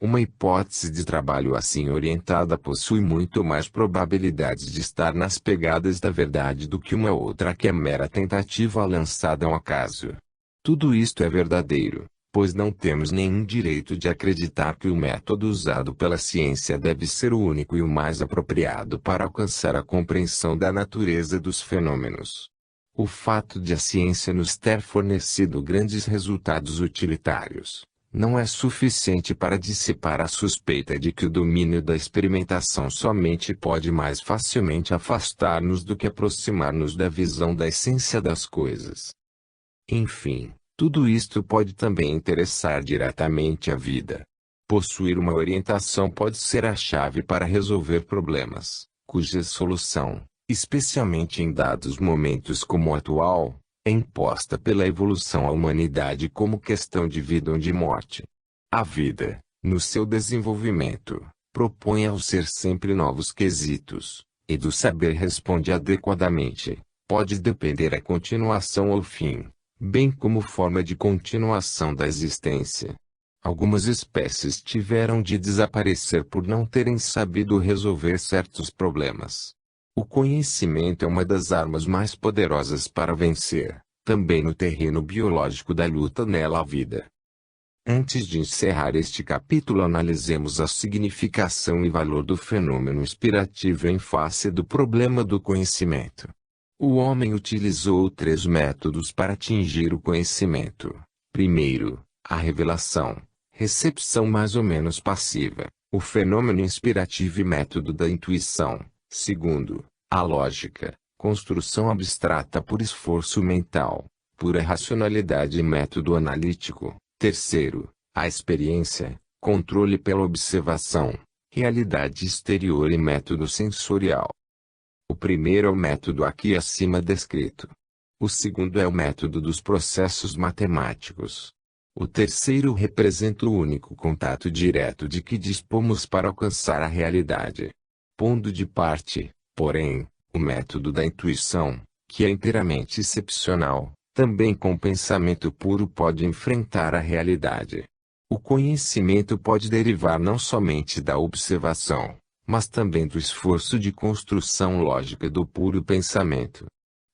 Uma hipótese de trabalho assim orientada possui muito mais probabilidades de estar nas pegadas da verdade do que uma outra que é mera tentativa lançada ao acaso. Tudo isto é verdadeiro, pois não temos nenhum direito de acreditar que o método usado pela ciência deve ser o único e o mais apropriado para alcançar a compreensão da natureza dos fenômenos. O fato de a ciência nos ter fornecido grandes resultados utilitários, não é suficiente para dissipar a suspeita de que o domínio da experimentação somente pode mais facilmente afastar-nos do que aproximar-nos da visão da essência das coisas. Enfim, tudo isto pode também interessar diretamente a vida. Possuir uma orientação pode ser a chave para resolver problemas, cuja solução, especialmente em dados momentos como o atual, é imposta pela evolução à humanidade como questão de vida ou de morte. A vida, no seu desenvolvimento, propõe ao ser sempre novos quesitos, e do saber responde adequadamente, pode depender a continuação ou fim, bem como forma de continuação da existência. Algumas espécies tiveram de desaparecer por não terem sabido resolver certos problemas. O conhecimento é uma das armas mais poderosas para vencer, também no terreno biológico da luta nela à vida. Antes de encerrar este capítulo, analisemos a significação e valor do fenômeno inspirativo em face do problema do conhecimento. O homem utilizou 3 métodos para atingir o conhecimento. Primeiro, a revelação, recepção mais ou menos passiva, o fenômeno inspirativo e método da intuição. Segundo, a lógica, construção abstrata por esforço mental, pura racionalidade e método analítico. Terceiro, a experiência, controle pela observação, realidade exterior e método sensorial. O primeiro é o método aqui acima descrito. O segundo é o método dos processos matemáticos. O terceiro representa o único contato direto de que dispomos para alcançar a realidade. Pondo de parte, porém, o método da intuição, que é inteiramente excepcional, também com pensamento puro pode enfrentar a realidade. O conhecimento pode derivar não somente da observação, mas também do esforço de construção lógica do puro pensamento.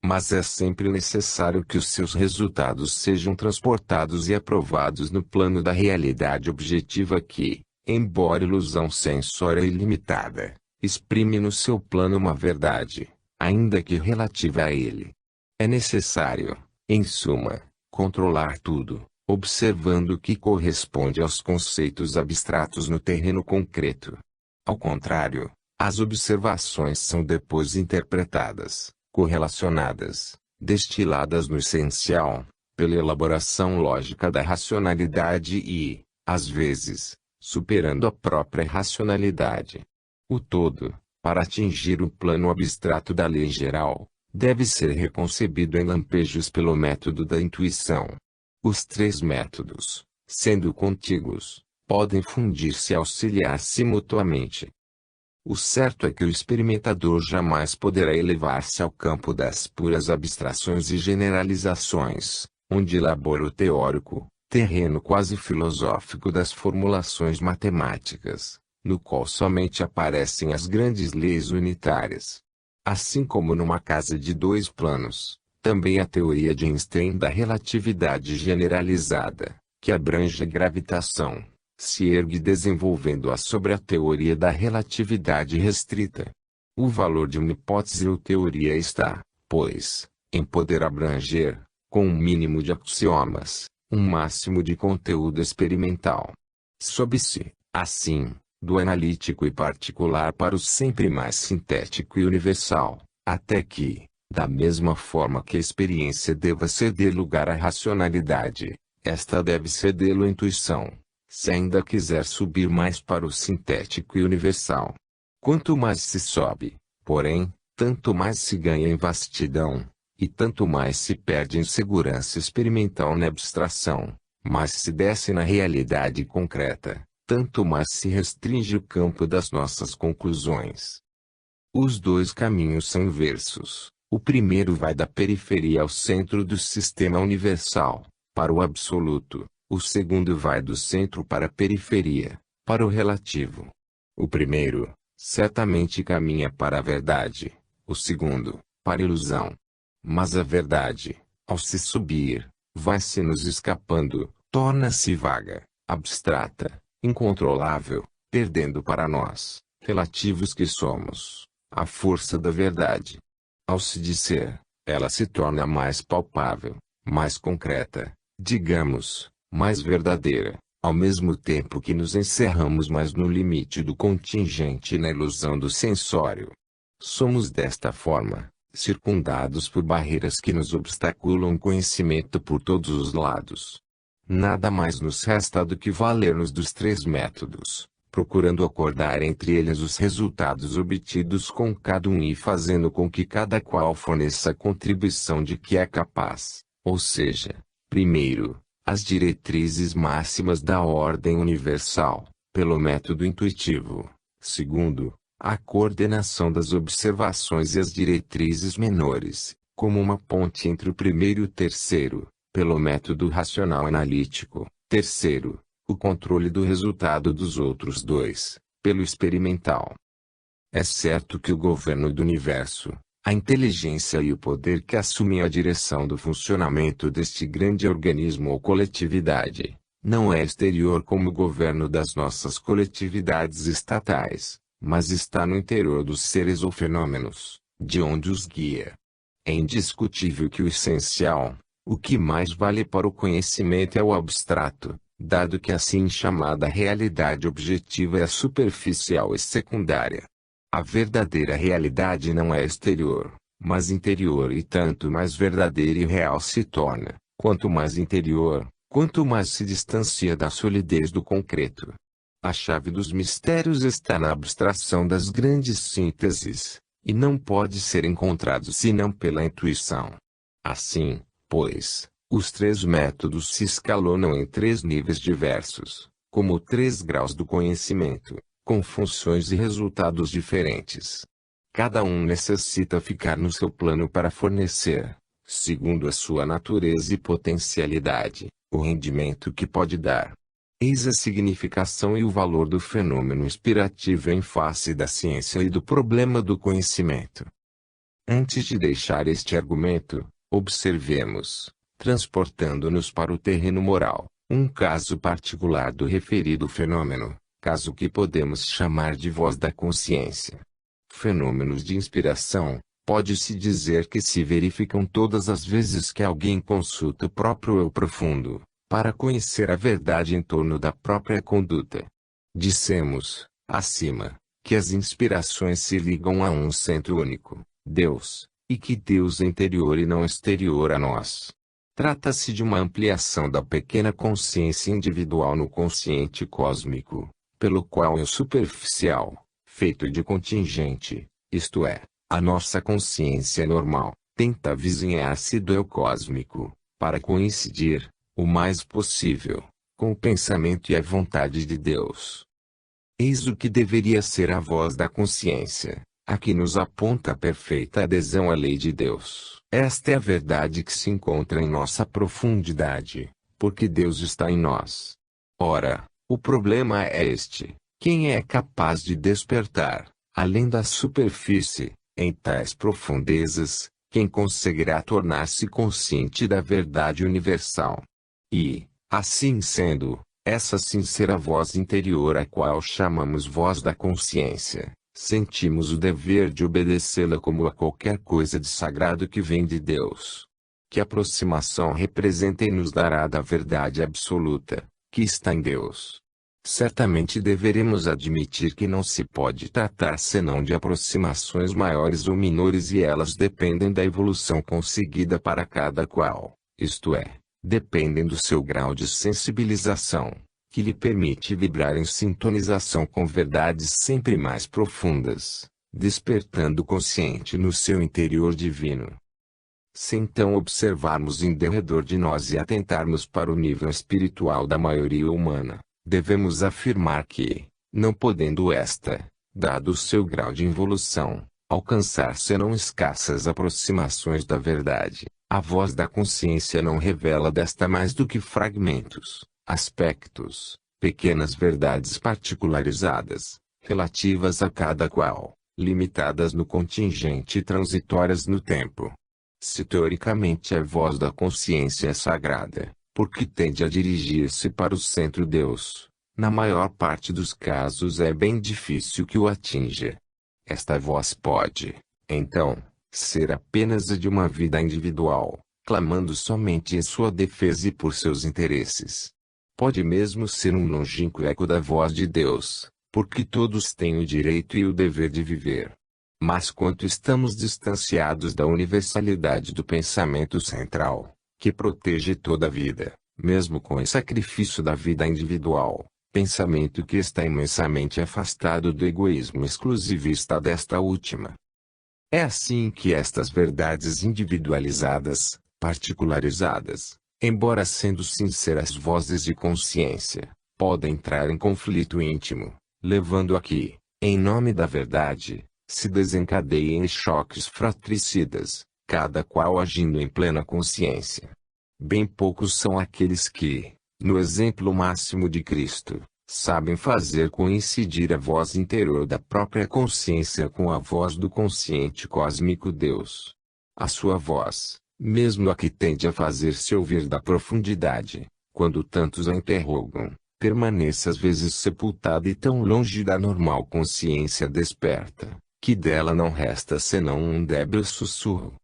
Mas é sempre necessário que os seus resultados sejam transportados e aprovados no plano da realidade objetiva que, embora ilusão sensória ilimitada, exprime no seu plano uma verdade, ainda que relativa a ele. É necessário, em suma, controlar tudo, observando o que corresponde aos conceitos abstratos no terreno concreto. Ao contrário, As observações são depois interpretadas, correlacionadas, destiladas no essencial, pela elaboração lógica da racionalidade e, às vezes, superando a própria racionalidade. O todo, para atingir o plano abstrato da lei geral, deve ser reconcebido em lampejos pelo método da intuição. Os três métodos, sendo contíguos, podem fundir-se e auxiliar-se mutuamente. O certo é que o experimentador jamais poderá elevar-se ao campo das puras abstrações e generalizações, onde elabora o teórico, terreno quase filosófico das formulações matemáticas, no qual somente aparecem as grandes leis unitárias. Assim como numa casa de dois planos, também a teoria de Einstein da relatividade generalizada, que abrange a gravitação, se ergue desenvolvendo-a sobre a teoria da relatividade restrita. O valor de uma hipótese ou teoria está, pois, em poder abranger, com um mínimo de axiomas, um máximo de conteúdo experimental. Sobe-se, assim, do analítico e particular para o sempre mais sintético e universal, até que, da mesma forma que a experiência deva ceder lugar à racionalidade, esta deve cedê-lo à intuição, se ainda quiser subir mais para o sintético e universal. Quanto mais se sobe, porém, tanto mais se ganha em vastidão, e tanto mais se perde em segurança experimental na abstração, mais se desce na realidade concreta, tanto mais se restringe o campo das nossas conclusões. Os dois caminhos são inversos. O primeiro vai da periferia ao centro do sistema universal, para o absoluto. O segundo vai do centro para a periferia, para o relativo. O primeiro, certamente caminha para a verdade. O segundo, para a ilusão. Mas a verdade, ao se subir, vai se nos escapando, torna-se vaga, abstrata, incontrolável, perdendo para nós, relativos que somos, a força da verdade. Ao se disser, ela se torna mais palpável, mais concreta, digamos, mais verdadeira, ao mesmo tempo que nos encerramos mais no limite do contingente e na ilusão do sensório. Somos desta forma, circundados por barreiras que nos obstaculam o conhecimento por todos os lados. Nada mais nos resta do que valer-nos dos três métodos, procurando acordar entre eles os resultados obtidos com cada um e fazendo com que cada qual forneça a contribuição de que é capaz, ou seja, primeiro, as diretrizes máximas da ordem universal, pelo método intuitivo. Segundo, a coordenação das observações e as diretrizes menores, como uma ponte entre o primeiro e o terceiro, pelo método racional analítico. Terceiro, o controle do resultado dos outros dois, pelo experimental. É certo que o governo do universo, a inteligência e o poder que assumem a direção do funcionamento deste grande organismo ou coletividade, não é exterior como o governo das nossas coletividades estatais, mas está no interior dos seres ou fenômenos, de onde os guia. É indiscutível que o essencial, o que mais vale para o conhecimento é o abstrato, dado que assim chamada realidade objetiva é superficial e secundária. A verdadeira realidade não é exterior, mas interior e tanto mais verdadeira e real se torna, quanto mais interior, quanto mais se distancia da solidez do concreto. A chave dos mistérios está na abstração das grandes sínteses, e não pode ser encontrado senão pela intuição. Assim, pois, os três métodos se escalonam em três níveis diversos, como 3 graus do conhecimento, com funções e resultados diferentes. Cada um necessita ficar no seu plano para fornecer, segundo a sua natureza e potencialidade, o rendimento que pode dar. Eis a significação e o valor do fenômeno inspirativo em face da ciência e do problema do conhecimento. Antes de deixar este argumento, observemos, transportando-nos para o terreno moral, um caso particular do referido fenômeno, caso que podemos chamar de voz da consciência. Fenômenos de inspiração, pode-se dizer que se verificam todas as vezes que alguém consulta o próprio eu profundo, para conhecer a verdade em torno da própria conduta. Dissemos, acima, que as inspirações se ligam a um centro único, Deus, e que Deus é interior e não exterior a nós. Trata-se de uma ampliação da pequena consciência individual no consciente cósmico, pelo qual o superficial, feito de contingente, isto é, a nossa consciência normal, tenta avizinhar-se do eu cósmico, para coincidir, o mais possível, com o pensamento e a vontade de Deus. Eis o que deveria ser a voz da consciência, a que nos aponta a perfeita adesão à lei de Deus. Esta é a verdade que se encontra em nossa profundidade, porque Deus está em nós. Ora, o problema é este: quem é capaz de despertar, além da superfície, em tais profundezas, quem conseguirá tornar-se consciente da verdade universal? E, assim sendo, essa sincera voz interior a qual chamamos voz da consciência, sentimos o dever de obedecê-la como a qualquer coisa de sagrado que vem de Deus. Que aproximação representa e nos dará da verdade absoluta, que está em Deus? Certamente deveremos admitir que não se pode tratar senão de aproximações maiores ou menores e elas dependem da evolução conseguida para cada qual, isto é, dependem do seu grau de sensibilização, que lhe permite vibrar em sintonização com verdades sempre mais profundas, despertando o consciente no seu interior divino. Se então observarmos em derredor de nós e atentarmos para o nível espiritual da maioria humana, devemos afirmar que, não podendo esta, dado o seu grau de involução, alcançar senão escassas aproximações da verdade, a voz da consciência não revela desta mais do que fragmentos, aspectos, pequenas verdades particularizadas, relativas a cada qual, limitadas no contingente e transitórias no tempo. Se teoricamente a voz da consciência é sagrada, porque tende a dirigir-se para o centro Deus, na maior parte dos casos é bem difícil que o atinja. Esta voz pode, então, ser apenas a de uma vida individual, clamando somente em sua defesa e por seus interesses. Pode mesmo ser um longínquo eco da voz de Deus, porque todos têm o direito e o dever de viver. Mas quanto estamos distanciados da universalidade do pensamento central, que protege toda a vida, mesmo com o sacrifício da vida individual, pensamento que está imensamente afastado do egoísmo exclusivista desta última. É assim que estas verdades individualizadas, particularizadas, embora sendo sinceras vozes de consciência, podem entrar em conflito íntimo, levando a que, em nome da verdade, se desencadeiem choques fratricidas, cada qual agindo em plena consciência. Bem poucos são aqueles que, no exemplo máximo de Cristo, sabem fazer coincidir a voz interior da própria consciência com a voz do consciente cósmico Deus. A sua voz, mesmo a que tende a fazer-se ouvir da profundidade, quando tantos a interrogam, permanece às vezes sepultada e tão longe da normal consciência desperta, que dela não resta senão um débil sussurro.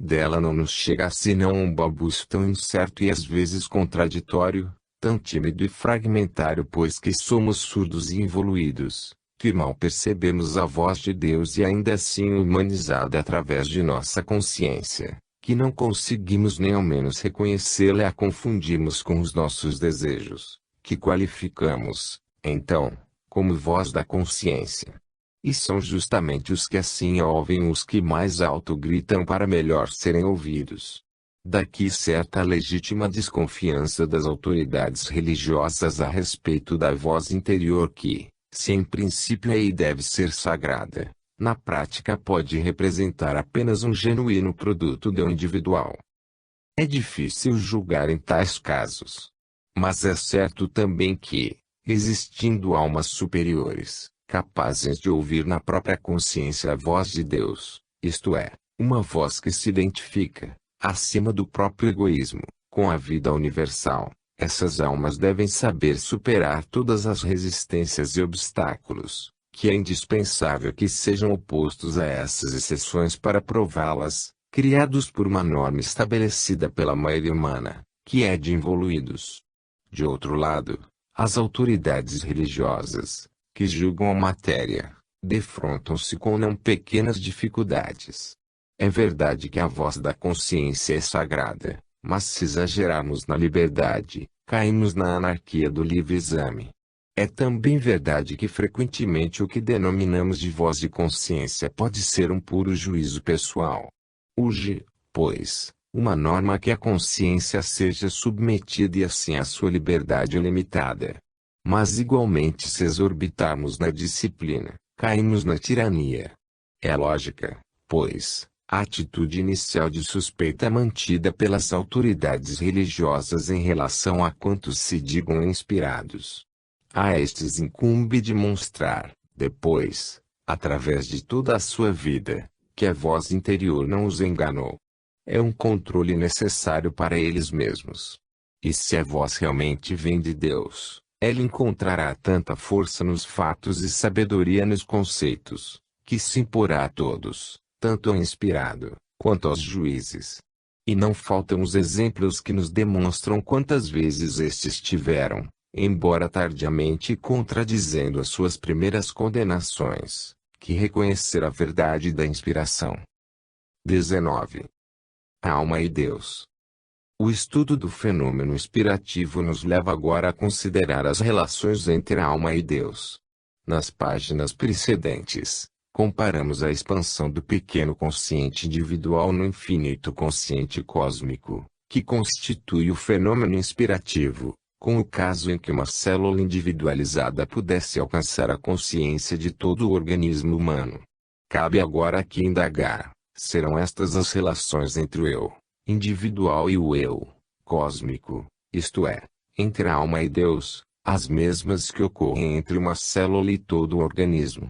Dela não nos chega senão um balbucio tão incerto e às vezes contraditório, tão tímido e fragmentário pois que somos surdos e involuídos, que mal percebemos a voz de Deus e ainda assim humanizada através de nossa consciência, que não conseguimos nem ao menos reconhecê-la e a confundimos com os nossos desejos, que qualificamos, então, como voz da consciência. E são justamente os que assim a ouvem os que mais alto gritam para melhor serem ouvidos. Daqui certa legítima desconfiança das autoridades religiosas a respeito da voz interior que, se em princípio é e deve ser sagrada, na prática pode representar apenas um genuíno produto do individual. É difícil julgar em tais casos. Mas é certo também que, existindo almas superiores, capazes de ouvir na própria consciência a voz de Deus, isto é, uma voz que se identifica, acima do próprio egoísmo, com a vida universal, essas almas devem saber superar todas as resistências e obstáculos, que é indispensável que sejam opostos a essas exceções para prová-las, criados por uma norma estabelecida pela maioria humana, que é de involuídos. De outro lado, as autoridades religiosas, que julgam a matéria, defrontam-se com não pequenas dificuldades. É verdade que a voz da consciência é sagrada, mas se exagerarmos na liberdade, caímos na anarquia do livre exame. É também verdade que frequentemente o que denominamos de voz de consciência pode ser um puro juízo pessoal. Urge, pois, uma norma que a consciência seja submetida e assim a sua liberdade é limitada. Mas igualmente se exorbitarmos na disciplina, caímos na tirania. É lógica, pois, a atitude inicial de suspeita mantida pelas autoridades religiosas em relação a quantos se digam inspirados. A estes incumbe demonstrar, depois, através de toda a sua vida, que a voz interior não os enganou. É um controle necessário para eles mesmos. E se a voz realmente vem de Deus, ela encontrará tanta força nos fatos e sabedoria nos conceitos, que se imporá a todos, tanto ao inspirado, quanto aos juízes. E não faltam os exemplos que nos demonstram quantas vezes estes tiveram, embora tardiamente contradizendo as suas primeiras condenações, que reconhecer a verdade da inspiração. 19. A alma e Deus. O estudo do fenômeno inspirativo nos leva agora a considerar as relações entre a alma e Deus. Nas páginas precedentes, comparamos a expansão do pequeno consciente individual no infinito consciente cósmico, que constitui o fenômeno inspirativo, com o caso em que uma célula individualizada pudesse alcançar a consciência de todo o organismo humano. Cabe agora aqui indagar: serão estas as relações entre o eu individual e o eu cósmico, isto é, entre a alma e Deus, as mesmas que ocorrem entre uma célula e todo o organismo?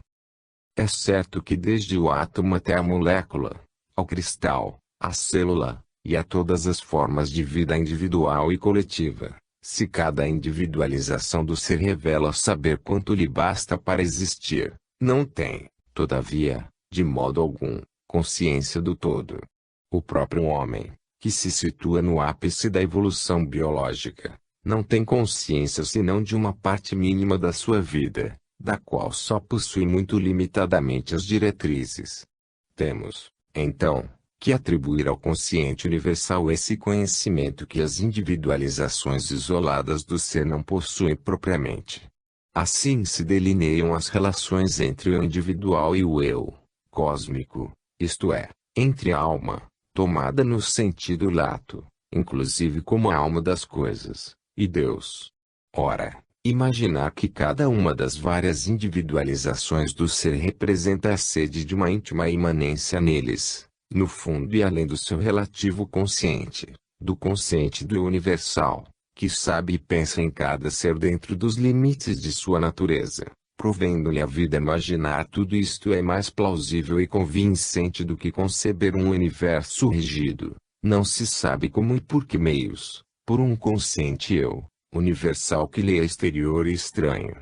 É certo que desde o átomo até a molécula, ao cristal, à célula, e a todas as formas de vida individual e coletiva, se cada individualização do ser revela saber quanto lhe basta para existir, não tem, todavia, de modo algum, consciência do todo. O próprio homem, que se situa no ápice da evolução biológica, não tem consciência senão de uma parte mínima da sua vida, da qual só possui muito limitadamente as diretrizes. Temos, então, que atribuir ao consciente universal esse conhecimento que as individualizações isoladas do ser não possuem propriamente. Assim se delineiam as relações entre o individual e o eu cósmico, isto é, entre a alma, tomada no sentido lato, inclusive como a alma das coisas, e Deus. Ora, imaginar que cada uma das várias individualizações do ser representa a sede de uma íntima imanência neles, no fundo e além do seu relativo consciente, do consciente do universal, que sabe e pensa em cada ser dentro dos limites de sua natureza, provendo-lhe a vida. Imaginar tudo isto é mais plausível e convincente do que conceber um universo rígido, não se sabe como e por que meios, por um consciente eu universal que lhe é exterior e estranho.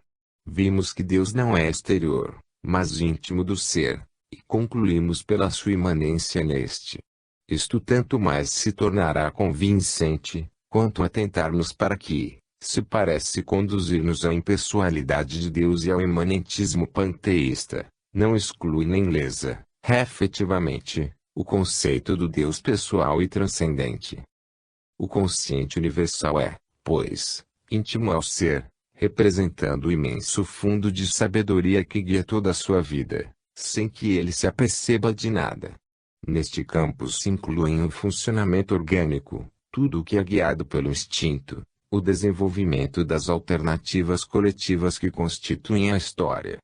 Vimos que Deus não é exterior, mas íntimo do ser, e concluímos pela sua imanência neste. Isto tanto mais se tornará convincente, quanto atentarmos para que, se parece conduzir-nos à impessoalidade de Deus e ao imanentismo panteísta, não exclui nem lesa, efetivamente, o conceito do Deus pessoal e transcendente. O consciente universal é, pois, íntimo ao ser, representando o imenso fundo de sabedoria que guia toda a sua vida, sem que ele se aperceba de nada. Neste campo se incluem o funcionamento orgânico, tudo o que é guiado pelo instinto, o desenvolvimento das alternativas coletivas que constituem a história.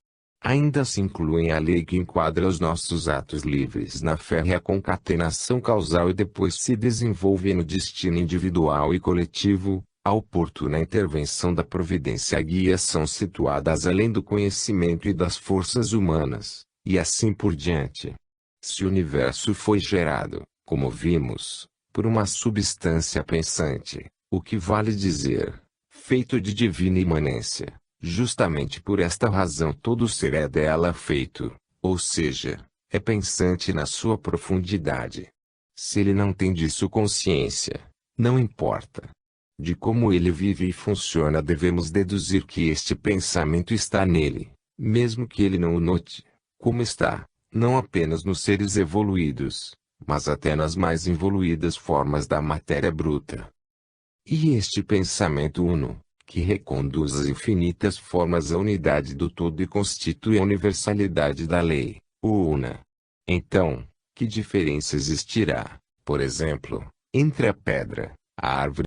Ainda se incluem a lei que enquadra os nossos atos livres na férrea concatenação causal e depois se desenvolve no destino individual e coletivo. A oportuna intervenção da providência e a guia são situadas além do conhecimento e das forças humanas, e assim por diante. Se o universo foi gerado, como vimos, por uma substância pensante, o que vale dizer, feito de divina imanência, justamente por esta razão todo ser é dela feito, ou seja, é pensante na sua profundidade. Se ele não tem disso consciência, não importa. De como ele vive e funciona devemos deduzir que este pensamento está nele, mesmo que ele não o note, como está, não apenas nos seres evoluídos, mas até nas mais evoluídas formas da matéria bruta. E este pensamento uno, que reconduz as infinitas formas à unidade do todo e constitui a universalidade da lei, o una. Então, que diferença existirá, por exemplo, entre a pedra, a árvore